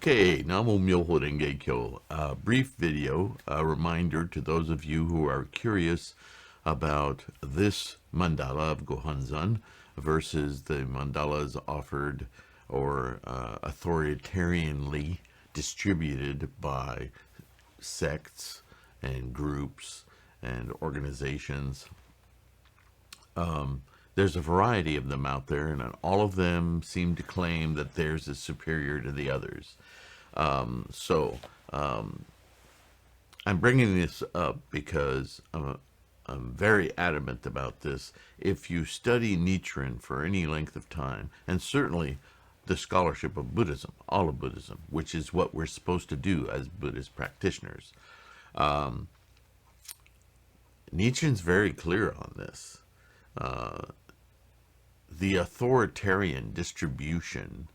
Okay, Namo Myoho Renge Kyo. Brief video, a reminder to those of you who are curious about this mandala of Gohanzan versus the mandalas offered or authoritarianly distributed by sects and groups and organizations. There's a variety of them out there, and all of them seem to claim that theirs is superior to the others. So I'm bringing this up because I'm very adamant about this. If you study Nichiren for any length of time, and certainly the scholarship of Buddhism, all of Buddhism, which is what we're supposed to do as Buddhist practitioners, Nichiren's very clear on this. The authoritarian distribution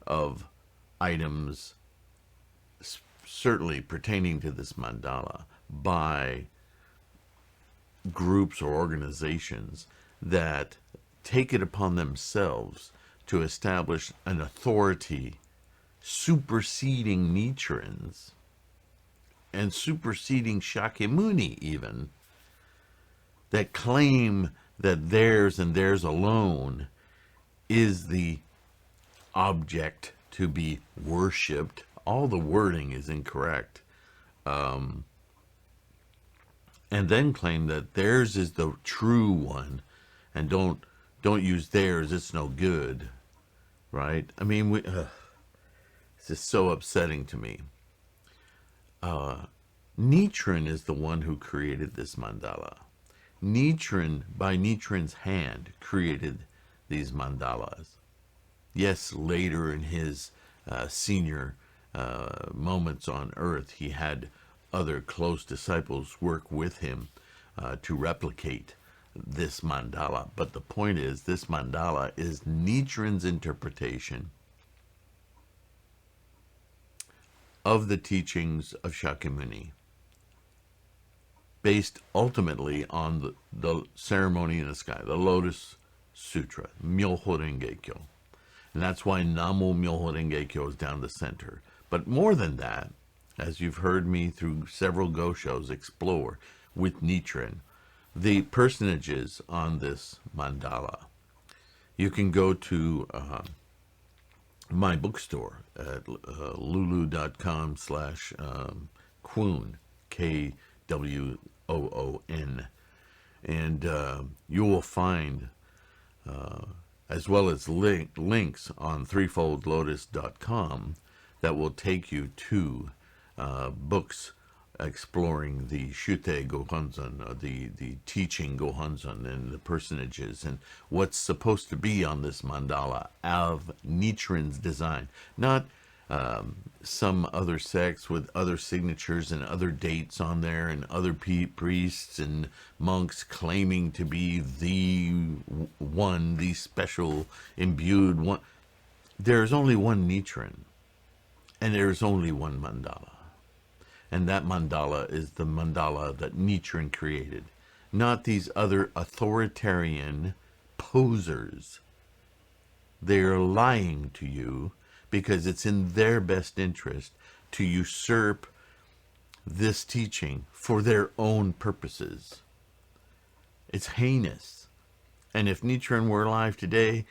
of items, certainly pertaining to this mandala, by groups or organizations that take it upon themselves to establish an authority superseding Nichiren's and superseding Shakyamuni even, that claim that theirs and theirs alone is the object to be worshipped. All the wording is incorrect. And then claim that theirs is the true one, and don't use theirs, it's no good, right? I mean, this is so upsetting to me. Nichiren is the one who created this mandala. Nichiren, by Nichiren's hand, created these mandalas. Yes, later in his senior moments on earth, he had other close disciples work with him to replicate this mandala. But the point is, this mandala is Nichiren's interpretation of the teachings of Shakyamuni, based ultimately on the ceremony in the sky, the Lotus Sutra, Myoho Renge Kyo. And that's why Namo Myoho Renge Kyo is down the center. But more than that, as you've heard me through several Go shows explore with Nichiren, the personages on this mandala, you can go to my bookstore at lulu.com/Kwoon, KWOON, and you will find, as well as links on threefoldlotus.com, that will take you to books exploring the Shute Gohanzan, the teaching Gohanzan, and the personages, and what's supposed to be on this mandala of Nichiren's design. Not some other sects with other signatures and other dates on there, and other priests and monks claiming to be the one, the special imbued one. There's only one Nichiren, and there's only one mandala. And that mandala is the mandala that Nichiren created, not these other authoritarian posers. They're lying to you because it's in their best interest to usurp this teaching for their own purposes. It's heinous. And if Nichiren were alive today,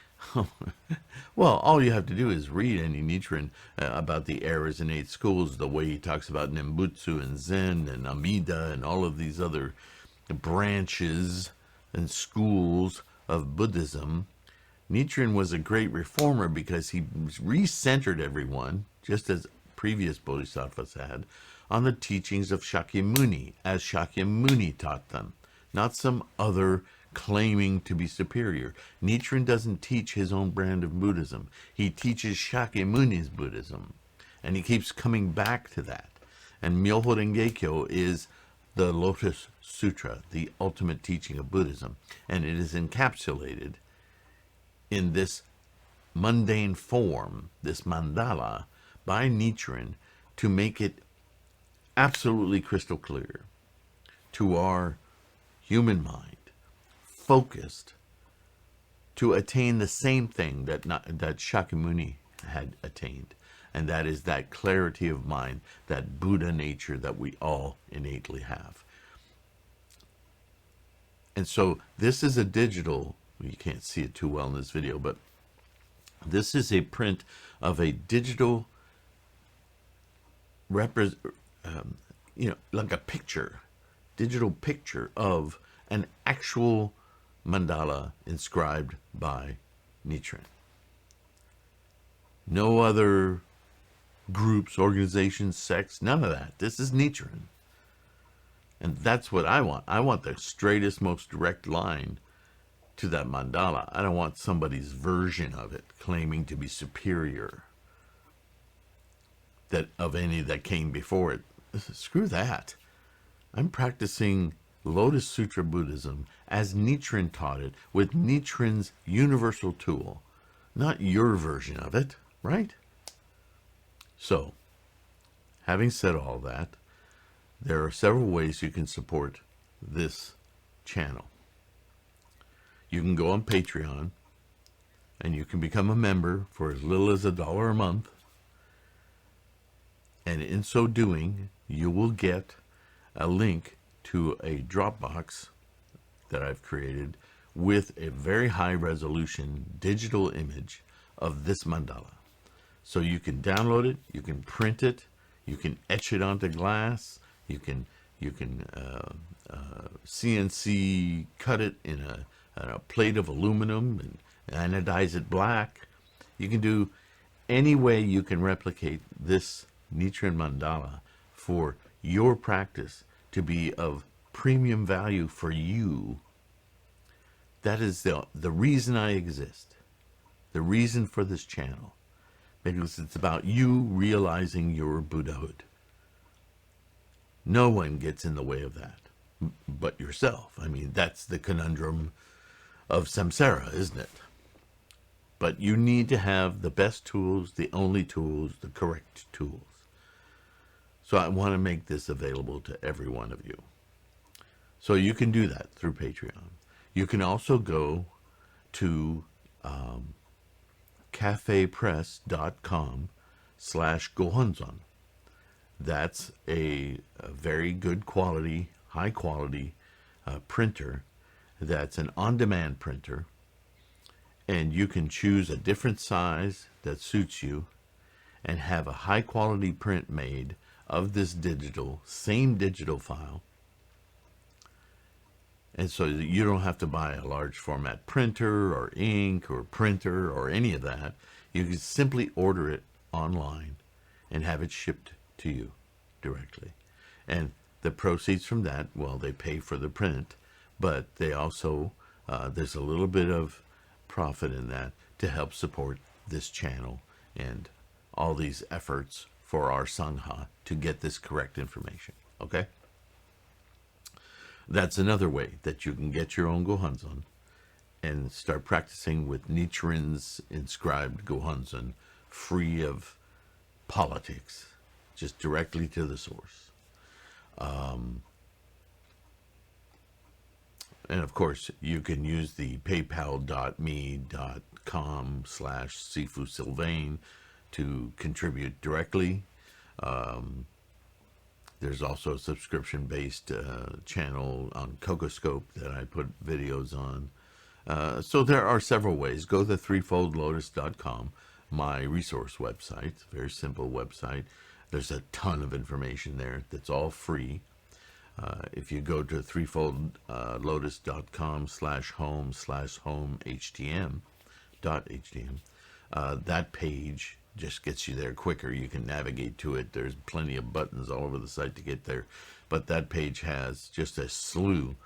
well, all you have to do is read any Nichiren about the errors in 8 schools, the way he talks about Nembutsu and Zen and Amida and all of these other branches and schools of Buddhism. Nichiren was a great reformer because he recentered everyone, just as previous bodhisattvas had, on the teachings of Shakyamuni, as Shakyamuni taught them, not some other claiming to be superior. Nichiren doesn't teach his own brand of Buddhism. He teaches Shakyamuni's Buddhism, and he keeps coming back to that. And Myoho Renge Kyo is the Lotus Sutra, the ultimate teaching of Buddhism, and it is encapsulated in this mundane form, this mandala, by Nichiren to make it absolutely crystal clear to our human mind, focused to attain the same thing that Shakyamuni had attained, and that is that clarity of mind, that Buddha nature that we all innately have. And so this is a digital, you can't see it too well in this video, but this is a print of a digital like a picture, digital picture of an actual mandala inscribed by Nichiren. No other groups, organizations, sects, none of that. This is Nichiren. And that's what I want. I want the straightest, most direct line to that mandala. I don't want somebody's version of it claiming to be superior that of any that came before it. Screw that. I'm practicing Lotus Sutra Buddhism as Nichiren taught it, with Nichiren's universal tool, not your version of it, right? So, having said all that, there are several ways you can support this channel. You can go on Patreon, and you can become a member for as little as $1 a month. And in so doing, you will get a link to a Dropbox that I've created with a very high resolution digital image of this mandala. So you can download it, you can print it, you can etch it onto glass, you can CNC cut it in a plate of aluminum and anodize it black. You can do any way you can replicate this Nichiren mandala for your practice to be of premium value for you. That is the reason I exist, the reason for this channel, because it's about you realizing your Buddhahood. No one gets in the way of that but yourself. I mean, that's the conundrum of samsara, isn't it? But you need to have the best tools, the only tools, the correct tools. So I want to make this available to every one of you. So you can do that through Patreon. You can also go to cafepress.com/gohonzon. That's a very good quality, high quality printer. That's an on-demand printer. And you can choose a different size that suits you and have a high quality print made of this same digital file. And so you don't have to buy a large format printer or ink or printer or any of that. You can simply order it online and have it shipped to you directly. And the proceeds from that, well, they pay for the print, but they also, there's a little bit of profit in that to help support this channel and all these efforts for our Sangha to get this correct information. Okay? That's another way that you can get your own Gohonzon and start practicing with Nichiren's inscribed Gohonzon, free of politics, just directly to the source. And of course, you can use the paypal.me.com/Sifu Sylvain to contribute directly. There's also a subscription-based channel on Cocoscope that I put videos on. So there are several ways. Go to threefoldlotus.com, my resource website, very simple website. There's a ton of information there that's all free. If you go to threefoldlotus.com/home/HTM.htm, that page just gets you there quicker. You can navigate to it. There's plenty of buttons all over the site to get there. But that page has just a slew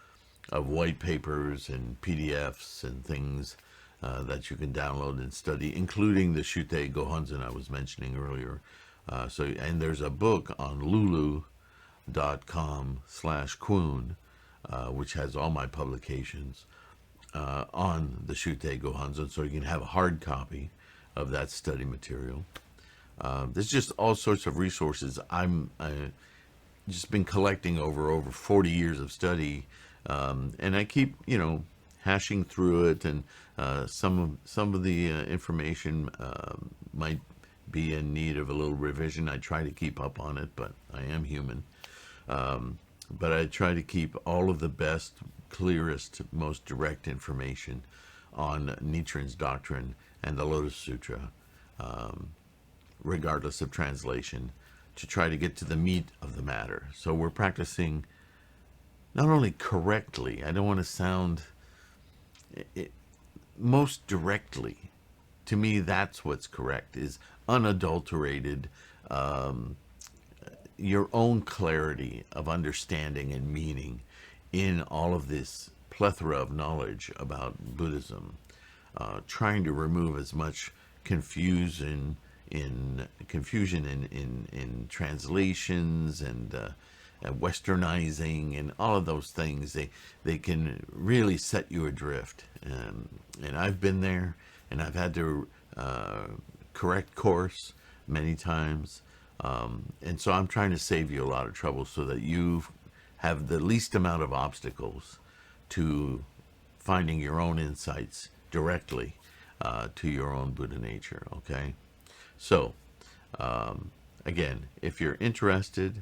of white papers and PDFs and things that you can download and study, including the Shute Gohonzon I was mentioning earlier. And there's a book on lulu.com/Kwun, which has all my publications on the Shute Gohonzon, so you can have a hard copy of that study material. There's just all sorts of resources. I'm just been collecting over 40 years of study, and I keep hashing through it, and some of the information might be in need of a little revision. I try to keep up on it, but I am human. But I try to keep all of the best, clearest, most direct information on Nichiren's doctrine and the Lotus Sutra, regardless of translation, to try to get to the meat of the matter. So we're practicing not only correctly, I don't want to sound most directly. To me, that's what's correct, is unadulterated, your own clarity of understanding and meaning in all of this plethora of knowledge about Buddhism, trying to remove as much confusion in translations and westernizing and all of those things. They can really set you adrift, and I've been there, and I've had to correct course many times. And so I'm trying to save you a lot of trouble so that you have the least amount of obstacles to finding your own insights directly to your own Buddha nature, okay? So, again, if you're interested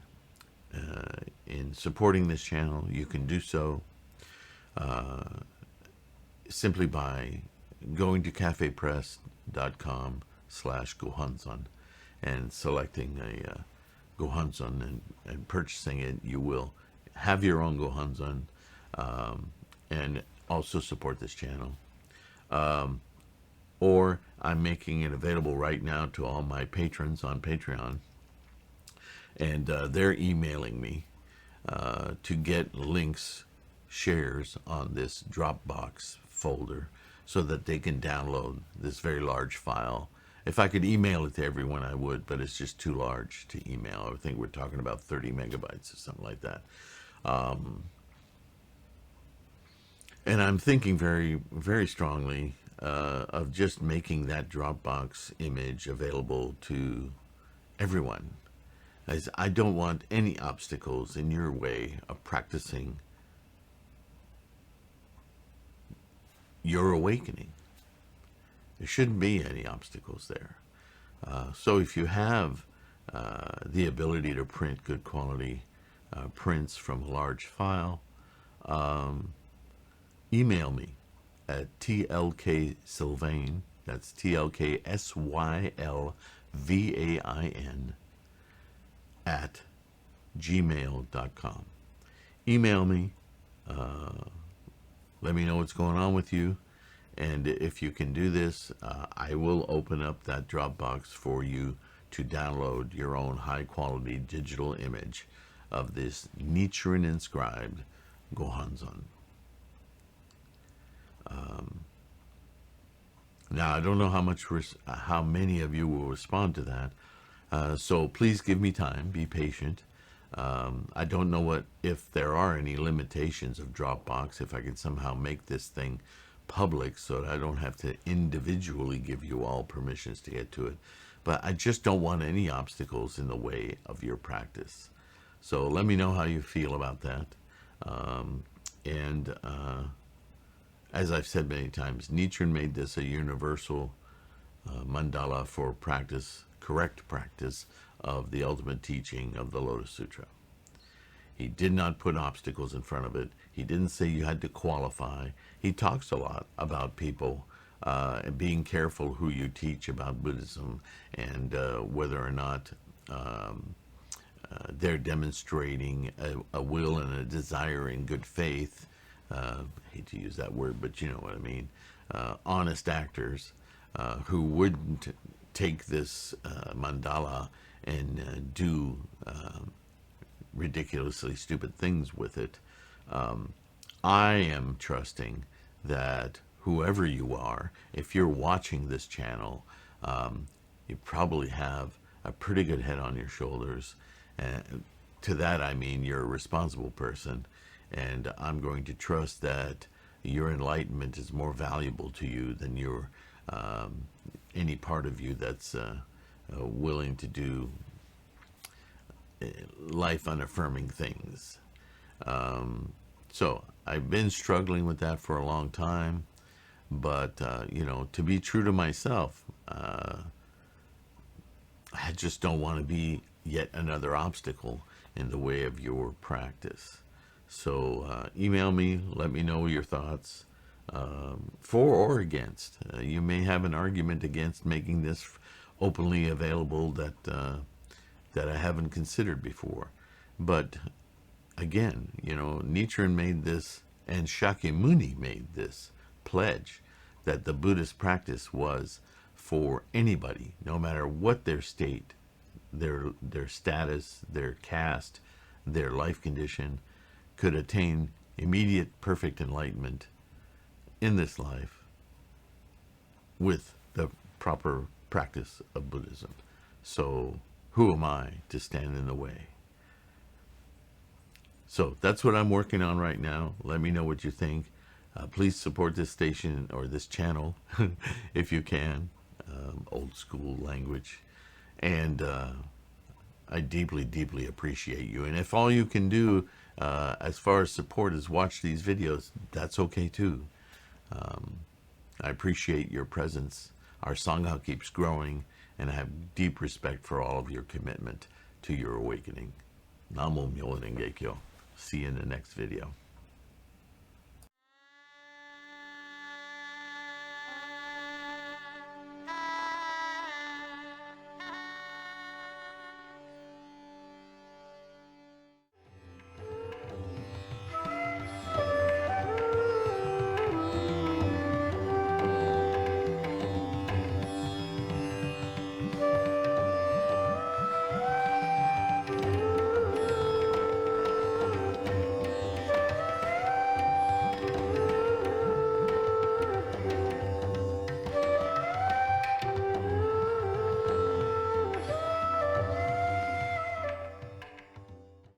in supporting this channel, you can do so simply by going to cafepress.com/Gohanzon and selecting a Gohanzon and purchasing it. You will have your own Gohanzon, and also support this channel. Or I'm making it available right now to all my patrons on Patreon, and they're emailing me to get links, shares on this Dropbox folder so that they can download this very large file. If I could email it to everyone, I would, but it's just too large to email. I think we're talking about 30 megabytes or something like that. And I'm thinking very, very strongly of just making that Dropbox image available to everyone, as I don't want any obstacles in your way of practicing your awakening. There shouldn't be any obstacles there. So if you have the ability to print good quality prints from a large file, email me at tlksylvain, that's TLKSYLVAIN at gmail.com. Email me, let me know what's going on with you, and if you can do this, I will open up that Dropbox for you to download your own high-quality digital image of this Nichiren-inscribed Gohanzon. Now, I don't know how many of you will respond to that, so please give me time, be patient. I don't know if there are any limitations of Dropbox, if I can somehow make this thing public so that I don't have to individually give you all permissions to get to it. But I just don't want any obstacles in the way of your practice. So let me know how you feel about that. As I've said many times, Nichiren made this a universal mandala for practice, correct practice of the ultimate teaching of the Lotus Sutra. He did not put obstacles in front of it. He didn't say you had to qualify. He talks a lot about people being careful who you teach about Buddhism, and whether or not they're demonstrating a will and a desire in good faith. I hate to use that word, but you know what I mean. Honest actors who wouldn't take this mandala and do ridiculously stupid things with it. I am trusting that whoever you are, if you're watching this channel, you probably have a pretty good head on your shoulders. And to that I mean you're a responsible person, and I'm going to trust that your enlightenment is more valuable to you than your any part of you that's willing to do life unaffirming things. So I've been struggling with that for a long time, but you know, to be true to myself, I just don't want to be yet another obstacle in the way of your practice. So email me, let me know your thoughts, for or against. You may have an argument against making this openly available that I haven't considered before. But again, Nichiren made this and Shakyamuni made this pledge that the Buddhist practice was for anybody, no matter what their state, their status, their caste, their life condition, could attain immediate perfect enlightenment in this life with the proper practice of Buddhism. So who am I to stand in the way? So that's what I'm working on right now. Let me know what you think. Please support this station or this channel if you can. Old school language. And I deeply, deeply appreciate you. And if all you can do as far as support is watch these videos, that's okay too. I appreciate your presence. Our Sangha keeps growing, and I have deep respect for all of your commitment to your awakening. Namo Myoho Renge Kyo. See you in the next video.